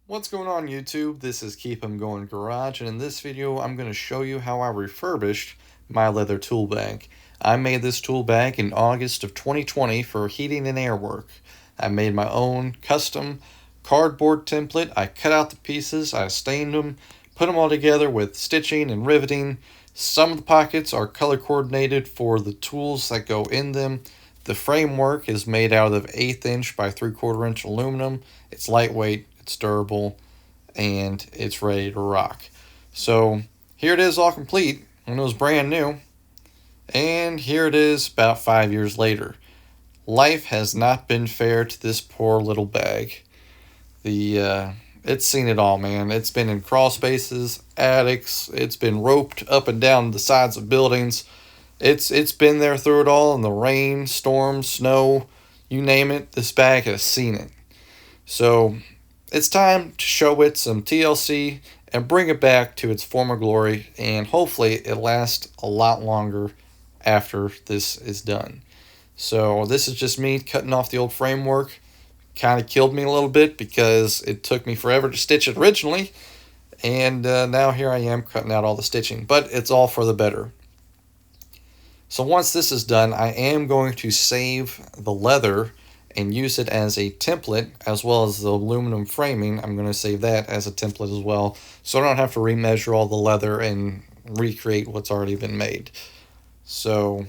What's going on YouTube? This is Keep 'em Going Garage, and in this video I'm going to show you how I refurbished my leather tool bag. I made this tool bag in August of 2020 for heating and air work. I made my own custom cardboard template. I cut out the pieces, I stained them, put them all together with stitching and riveting. Some of the pockets are color coordinated for the tools that go in them. The framework is made out of 1/8 inch by 3/4 inch aluminum. It's lightweight, it's durable, and it's ready to rock. So here it is all complete when it was brand new, and here it is about 5 years later. Life has not been fair to this poor little bag. It's seen it all, man. It's been in crawl spaces, attics, it's been roped up and down the sides of buildings. It's been there through it all in the rain, storm, snow, you name it, this bag has seen it. So it's time to show it some TLC and bring it back to its former glory, and hopefully it lasts a lot longer after this is done. So this is just me cutting off the old framework. Kind of killed me a little bit because it took me forever to stitch it originally, and now here I am cutting out all the stitching, but it's all for the better. So once this is done, I am going to save the leather and use it as a template, as well as the aluminum framing. I'm going to save that as a template as well, so I don't have to remeasure all the leather and recreate what's already been made. So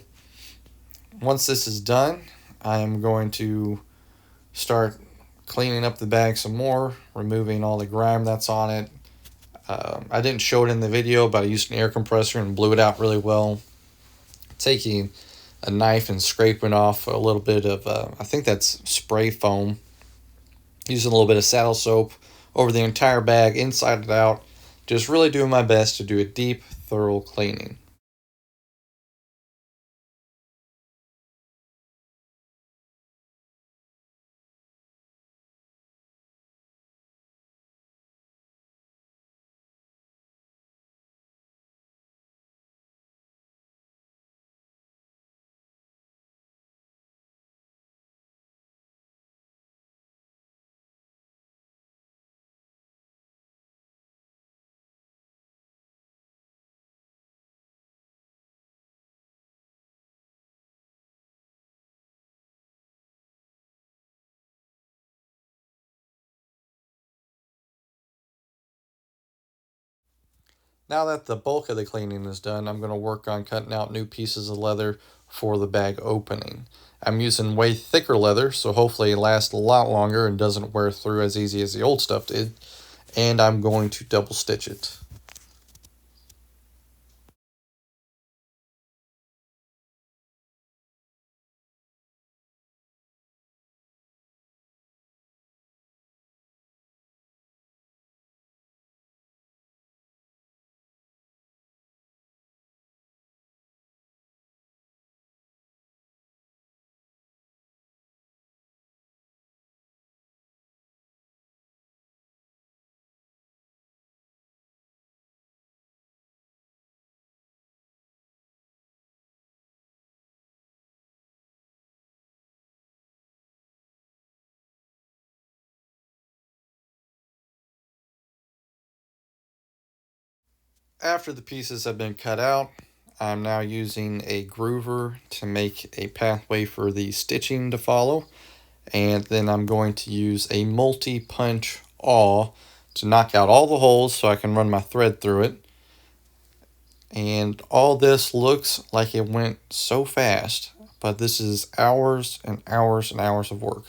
once this is done, I am going to start cleaning up the bag some more, removing all the grime that's on it. I didn't show it in the video, but I used an air compressor and blew it out really well, taking a knife and scraping off a little bit of, I think that's spray foam, using a little bit of saddle soap over the entire bag, inside and out, just really doing my best to do a deep, thorough cleaning. Now that the bulk of the cleaning is done, I'm going to work on cutting out new pieces of leather for the bag opening. I'm using way thicker leather, so hopefully it lasts a lot longer and doesn't wear through as easy as the old stuff did. And I'm going to double stitch it. After the pieces have been cut out, I'm now using a groover to make a pathway for the stitching to follow. And then I'm going to use a multi-punch awl to knock out all the holes so I can run my thread through it. And all this looks like it went so fast, but this is hours and hours and hours of work.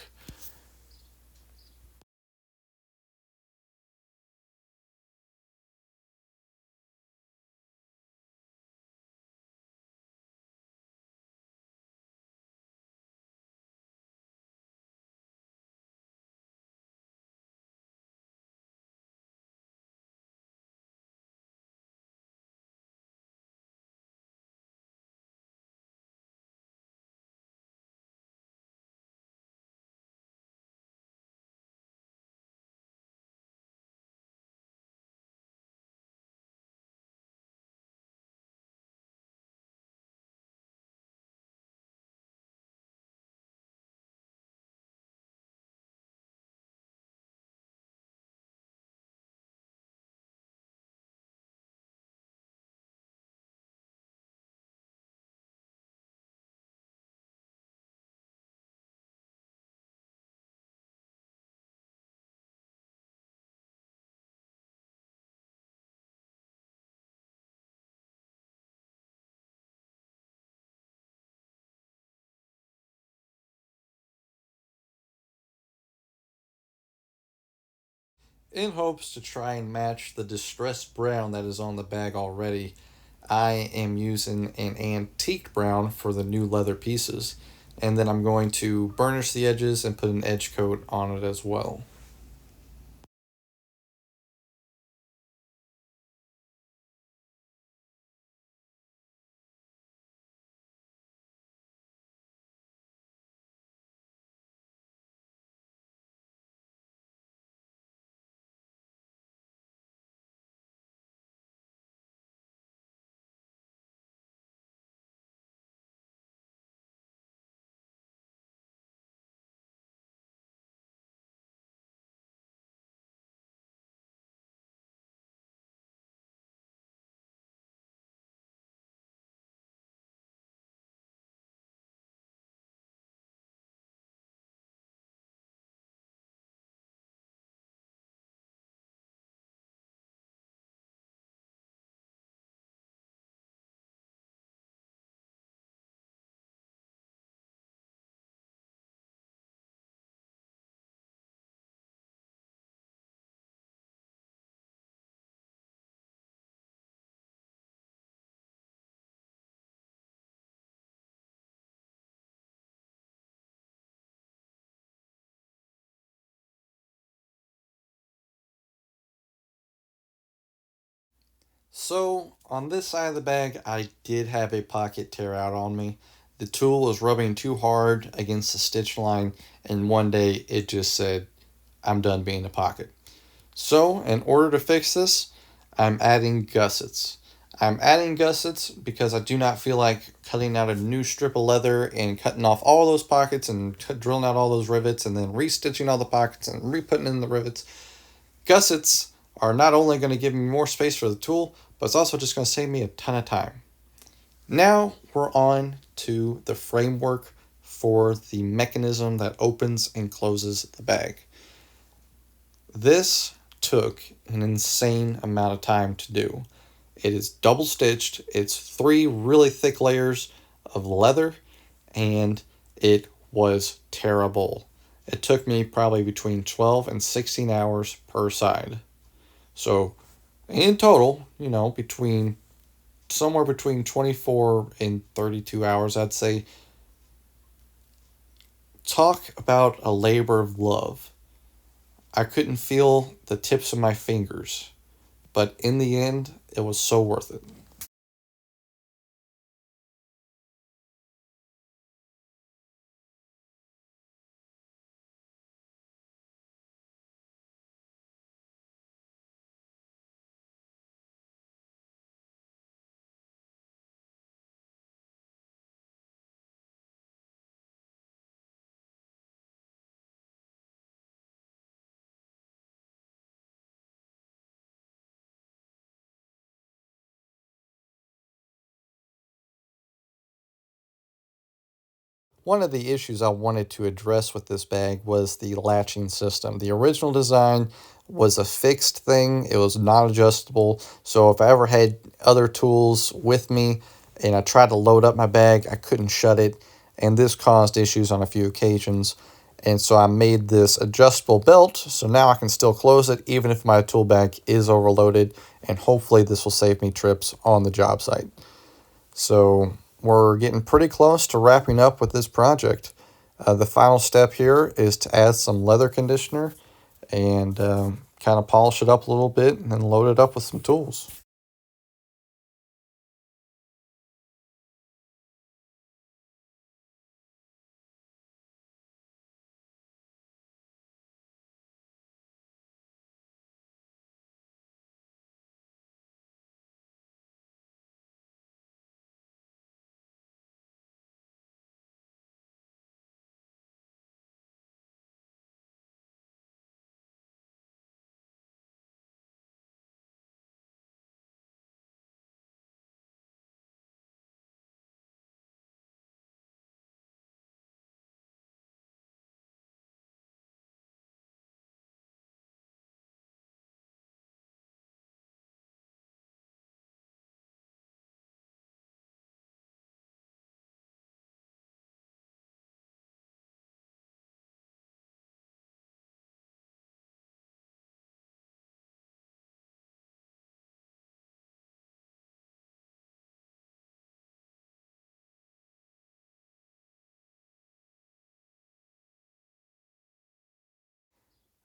in hopes to try and match the distressed brown that is on the bag already, I am using an antique brown for the new leather pieces. And then I'm going to burnish the edges and put an edge coat on it as well. So, on this side of the bag, I did have a pocket tear out on me. The tool was rubbing too hard against the stitch line, and one day it just said, I'm done being a pocket. So, in order to fix this, I'm adding gussets. I'm adding gussets because I do not feel like cutting out a new strip of leather and cutting off all those pockets and drilling out all those rivets and then restitching all the pockets and re-putting in the rivets. Gussets are not only going to give me more space for the tool, but it's also just going to save me a ton of time. Now we're on to the framework for the mechanism that opens and closes the bag. This took an insane amount of time to do. It is double stitched, it's 3 really thick layers of leather, and it was terrible. It took me probably between 12 and 16 hours per side. So, in total, between somewhere between 24 and 32 hours, I'd say. Talk about a labor of love. I couldn't feel the tips of my fingers, but in the end, it was so worth it. One of the issues I wanted to address with this bag was the latching system. The original design was a fixed thing, it was not adjustable. So if I ever had other tools with me and I tried to load up my bag, I couldn't shut it. And this caused issues on a few occasions. And so I made this adjustable belt so now I can still close it even if my tool bag is overloaded. And hopefully this will save me trips on the job site. So we're getting pretty close to wrapping up with this project. The final step here is to add some leather conditioner and kind of polish it up a little bit and then load it up with some tools.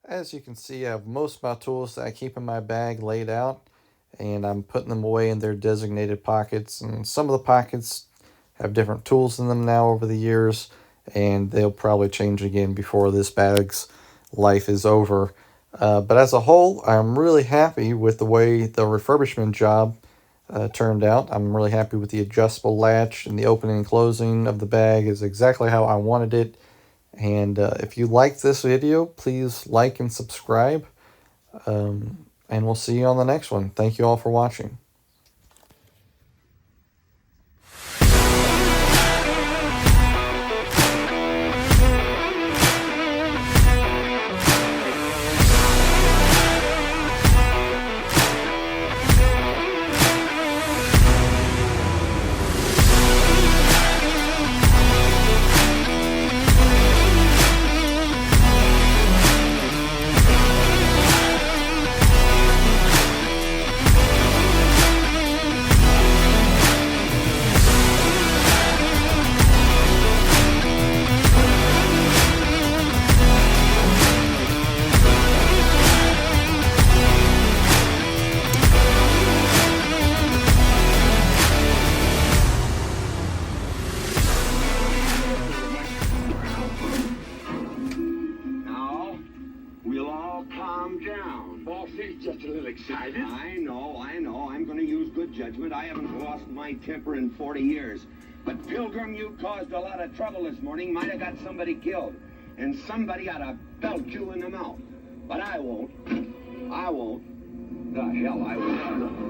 As you can see, I have most of my tools that I keep in my bag laid out, and I'm putting them away in their designated pockets. And some of the pockets have different tools in them now over the years, and they'll probably change again before this bag's life is over. But as a whole, I'm really happy with the way the refurbishment job turned out. I'm really happy with the adjustable latch, and the opening and closing of the bag is exactly how I wanted it. And if you like this video, please like and subscribe. And we'll see you on the next one. Thank you all for watching. Calm down. Boss, he's just a little excited. I know. I'm going to use good judgment. I haven't lost my temper in 40 years. But Pilgrim, you caused a lot of trouble this morning. Might have got somebody killed. And somebody ought to belt you in the mouth. But I won't. I won't. The hell I won't.